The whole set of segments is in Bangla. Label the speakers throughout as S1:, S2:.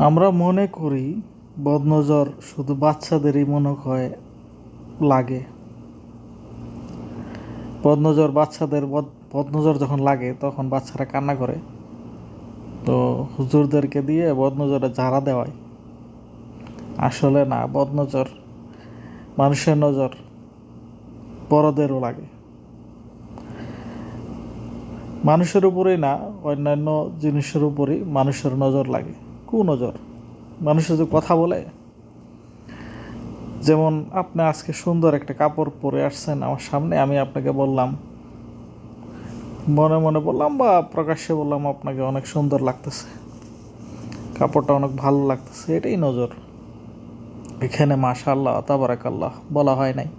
S1: আমরা মনে করি বদনজর শুধু বাচ্চাদেরই মনে হয় লাগে। বাচ্চাদের বদনজর যখন লাগে তখন বাচ্চারা কান্না করে, তো হুজুরদেরকে দিয়ে বদনজরে ঝাড়া দেওয়ায়। আসলে না, বদনজর মানুষের নজর বড়দেরও লাগে। মানুষের উপরেই না, অন্যান্য জিনিসের উপরেই মানুষের নজর লাগে। কুনজর। মানুষের যে কথা বলে, যেমন আপনি আজকে সুন্দর একটা কাপড় পরে আসছেন আমার সামনে, আমি আপনাকে বললাম, মনে মনে বললাম বা প্রকাশ্যে বললাম আপনাকে অনেক সুন্দর লাগতেছে, কাপড়টা অনেক ভালো লাগতেছে, এটাই নজর। এখানে মাশাআল্লাহ তাবারাকাল্লাহ বলা হয় নাই,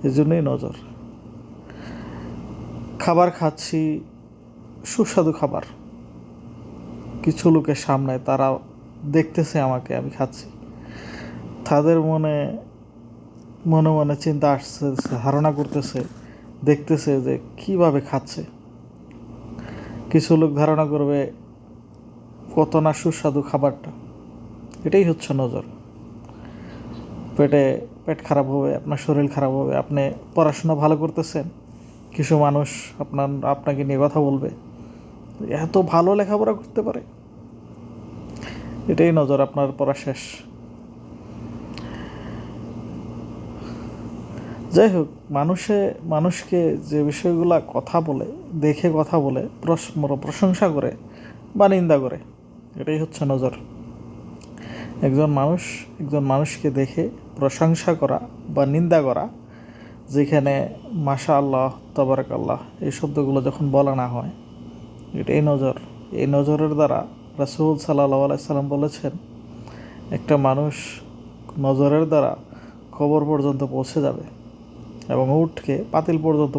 S1: এজন্যই নজর। খাবার খাচ্ছি, সুস্বাদু খাবার, কিছু লোকের সামনে, তারা দেখতেছে আমাকে আমি খাচ্ছি, তাদের মনে মনে মনে চিন্তা আসছে, ধারণা করতেছে, দেখতেছে যে কিভাবে খাচ্ছে। কিছু লোক ধারণা করবে কত না সুস্বাদু খাবারটা। এটাই হচ্ছে নজর। পেট খারাপ হবে, আপনার শরীর খারাপ হবে, আপনি পড়াশোনা ভালো করতেছেন, কিছু মানুষ আপনাকে নিয়ে কথা বলবে, এত ভালো লেখাপড়া করতে পারে, এটাই নজর, আপনার পড়া শেষ। যাই হোক, মানুষকে যে বিষয়গুলা কথা বলে, দেখে কথা বলে, প্রশংসা করে বা নিন্দা করে, এটাই হচ্ছে নজর। একজন মানুষকে দেখে প্রশংসা করা বা নিন্দা করা, যেখানে মাশা আল্লাহ তাবারাকাল্লাহ এই শব্দগুলো যখন বলা না হয়, এটাই নজর। এই নজরের দ্বারা রাসূল সাল্লাল্লাহু আলাইহি সাল্লাম বলেছেন, একটা মানুষ নজরের দ্বারা কবর পর্যন্ত পৌঁছে যাবে এবং পাতিল পর্যন্ত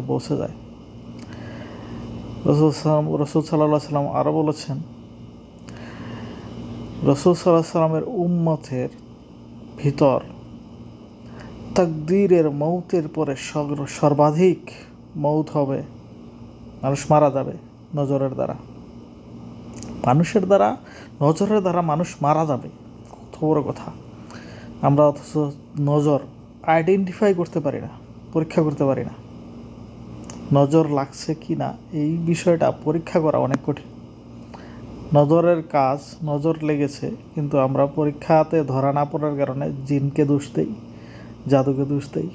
S1: পৌঁছে যায়। রসুল সাল্লাল্লাহু সাল্লাম আরও বলেছেন, রসুল সাল্লাল্লাহু সাল্লামের উম্মতের ভিতর তাকদীরের মৌতের পরে সর্বাধিক মৌত হবে, মানুষ মারা যাবে নজরের দ্বারা। নজরের দ্বারা মানুষ মারা যাবে, কত বড় কথা। আমরা অথচ নজর আইডেন্টিফাই করতে পারি না, পরীক্ষা করতে পারি না। নজর লাগছে কি না এই বিষয়টা পরীক্ষা করা অনেক কঠিন। নজরের কাজ, নজর লেগেছে, কিন্তু আমরা পরীক্ষাতে ধরা না পড়ার কারণে জিনকে দোষ দেই, জাদুকে দোষ দেই।